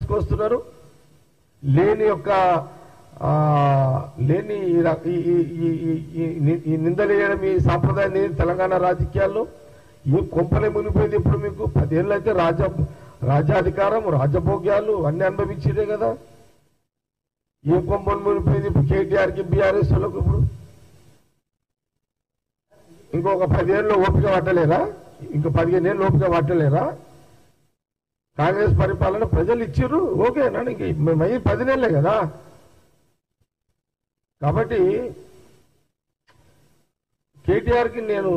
తీసుకొస్తున్నారు. లేని యొక్క లేని ఈ నిందలేయడం ఈ సాంప్రదాయం తెలంగాణ రాజకీయాల్లో ఈ కొంపలే మునిపోయింది. ఇప్పుడు మీకు 10 ఏళ్ళు అయితే రాజ్యాధికారం రాజభోగ్యాలు అన్ని అనుభవించేదే కదా. ఏ కొంపలు మునిపోయింది ఇప్పుడు కేటీఆర్కి బీఆర్ఎస్ వాళ్ళకు. ఇప్పుడు ఇంకొక 10 ఏళ్ళు ఓపిక పట్టలేరా? ఇంకో 15 ఏళ్ళు ఓపిక పట్టలేరా? కాంగ్రెస్ పరిపాలన ప్రజలు ఇచ్చిర్రు, ఓకేనా? ఇంక మేము 10 నెలలే కదా. కాబట్టి కేటీఆర్కి నేను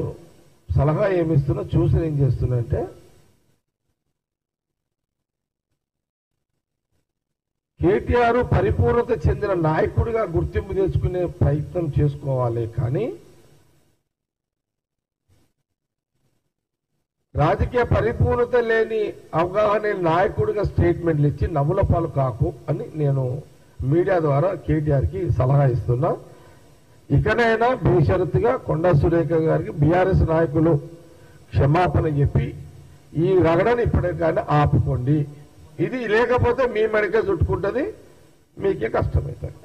సలహా ఏమిస్తున్నా, చూసి ఏం చేస్తున్నా అంటే, కేటీఆర్ పరిపూర్ణత చెందిన నాయకుడిగా గుర్తింపు తెచ్చుకునే ప్రయత్నం చేసుకోవాలి. కానీ రాజకీయ పరిపూర్ణత లేని అవగాహన నాయకుడిగా స్టేట్మెంట్లు ఇచ్చి నవ్వుల పాలు కాకు అని నేను మీడియా ద్వారా కేటీఆర్కి సలహా ఇస్తున్నా. ఇకనైనా బేషరతుగా కొండా సురేఖ గారికి బీఆర్ఎస్ నాయకులు క్షమాపణ చెప్పి ఈ రగడని ఇప్పటికైనా ఆపుకోండి. ఇది లేకపోతే మీ మెడకే చుట్టుకుంటుంది, మీకే కష్టమవుతుంది.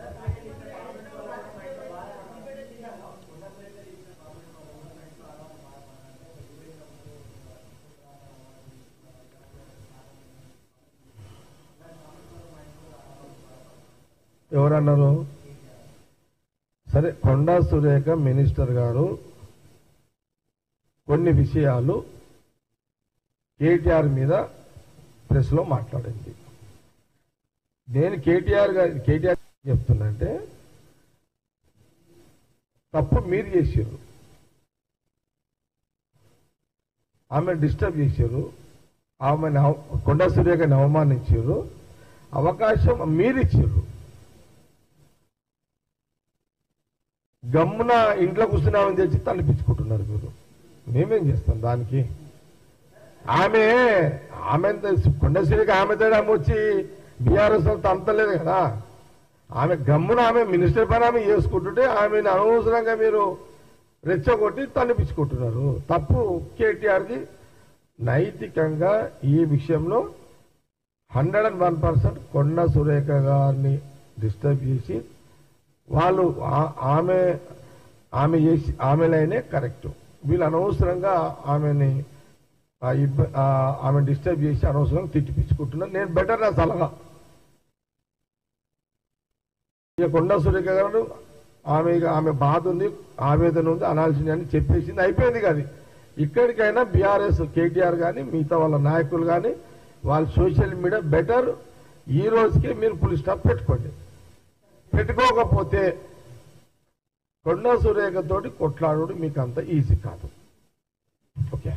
ఎవరన్నారు? సరే, కొండా సురేఖ మినిస్టర్ గారు కొన్ని విషయాలు కేటీఆర్ మీద ప్రెస్ లో మాట్లాడింది. నేను కేటీఆర్ చెప్తున్నంటే తప్పు మీరు చేశారు, ఆమె డిస్టర్బ్ చేశారు, ఆమె కొండా సురేఖని అవమానించారు, అవకాశం మీరు ఇచ్చారు. గమ్మున ఇంట్లో కూర్చున్నామని తెచ్చి తలపించుకుంటున్నారు మీరు. మేమేం చేస్తాం దానికి? ఆమె కొండ సురేఖ ఆమెతో ఆమె వచ్చి బీఆర్ఎస్ అంతా అంతలేదు కదా. ఆమె గమ్మున ఆమె మినిస్టర్ పని ఆమె చేసుకుంటుంటే ఆమెను అనవసరంగా మీరు రెచ్చగొట్టి తలపించుకుంటున్నారు. తప్పు కేటీఆర్ది. నైతికంగా ఈ విషయంలో 101% కొండా సురేఖ గారిని డిస్టర్బ్ చేసి వాళ్ళు ఆమెలైనే కరెక్ట్. వీళ్ళు అనవసరంగా ఆమె డిస్టర్బ్ చేసి అనవసరంగా తిట్టిపించుకుంటున్నారు. నేను బెటర్ నా సలహా, ఇక కొండా సురేఖ గారు ఆమె బాధ ఉంది, ఆవేదన ఉంది, అనాల్సింది అని చెప్పేసింది, అయిపోయింది కాదు. ఇక్కడికైనా బీఆర్ఎస్ కేటీఆర్ కానీ మిగతా వాళ్ళ నాయకులు కానీ వాళ్ళ సోషల్ మీడియా బెటర్ ఈ రోజుకే మీరు ఫుల్ స్టాప్ పెట్టుకోండి. పెట్టుకోకపోతే కొండా సురేఖ తోటి కొట్లాడు మీకు అంత ఈజీ కాదు. ఓకే,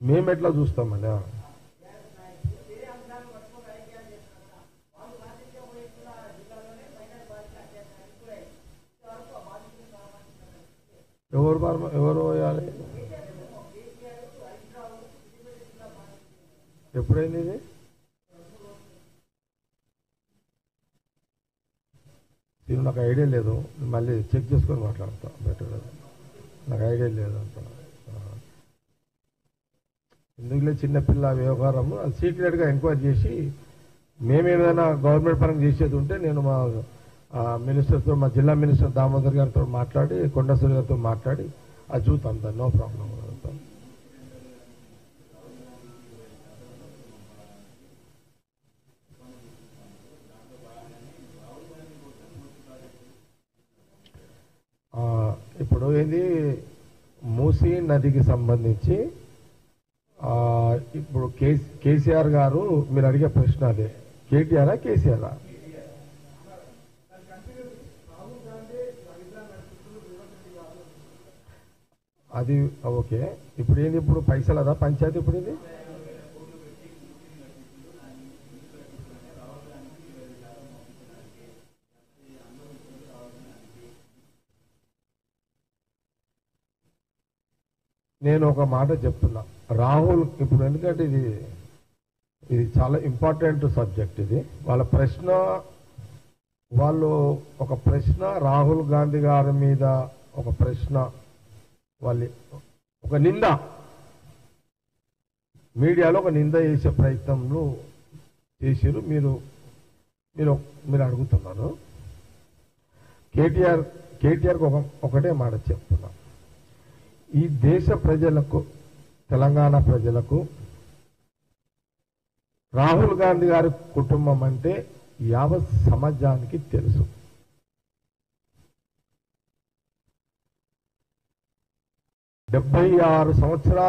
మేము ఎట్లా చూస్తామండి? ఎవరు వేయాలి? ఎప్పుడైంది ఇది? దీని నాకు ఐడియా లేదు, మళ్ళీ చెక్ చేసుకొని మాట్లాడతా. బెటర్, నాకు ఐడియా లేదు అంత. ఎందుకులే చిన్నపిల్ల వ్యవహారం, అది సీక్రెట్గా ఎంక్వైరీ చేసి మేమేమైనా గవర్నమెంట్ పరంగా చేసేది ఉంటే నేను మా మినిస్టర్తో, మా జిల్లా మినిస్టర్ దామోదర్ గారితో మాట్లాడి, కొండా సురేఖ గారితో మాట్లాడి అది చూస్తాం. దాన్ని నో ప్రాబ్లం. ఇప్పుడు ఏంది, మూసీ నదికి సంబంధించి ఇప్పుడు కేసీఆర్ గారు మీరు అడిగే ప్రశ్న అదే, కేటీఆరా కేసీఆరా? అది ఓకే. ఇప్పుడు ఏంది, ఇప్పుడు పైసలదా పంచాయతీ? ఇప్పుడు ఇది నేను ఒక మాట చెప్తున్నా, రాహుల్ ఇప్పుడు ఎందుకంటే ఇది ఇది చాలా ఇంపార్టెంట్ సబ్జెక్ట్. ఇది వాళ్ళు ఒక ప్రశ్న రాహుల్ గాంధీ గారి మీద ఒక ప్రశ్న, వాళ్ళు ఒక నింద, మీడియాలో ఒక నింద చేసే ప్రయత్నంలో చేసారు. మీరు అడుగుతున్నారు. కేటీఆర్కి ఒకటే మాట చెప్తున్నా. ఈ దేశ ప్రజలకు, తెలంగాణ ప్రజలకు రాహుల్ గాంధీ గారి కుటుంబం అంటే యావత్ సమాజానికి తెలుసు. 76 సంవత్సరాలు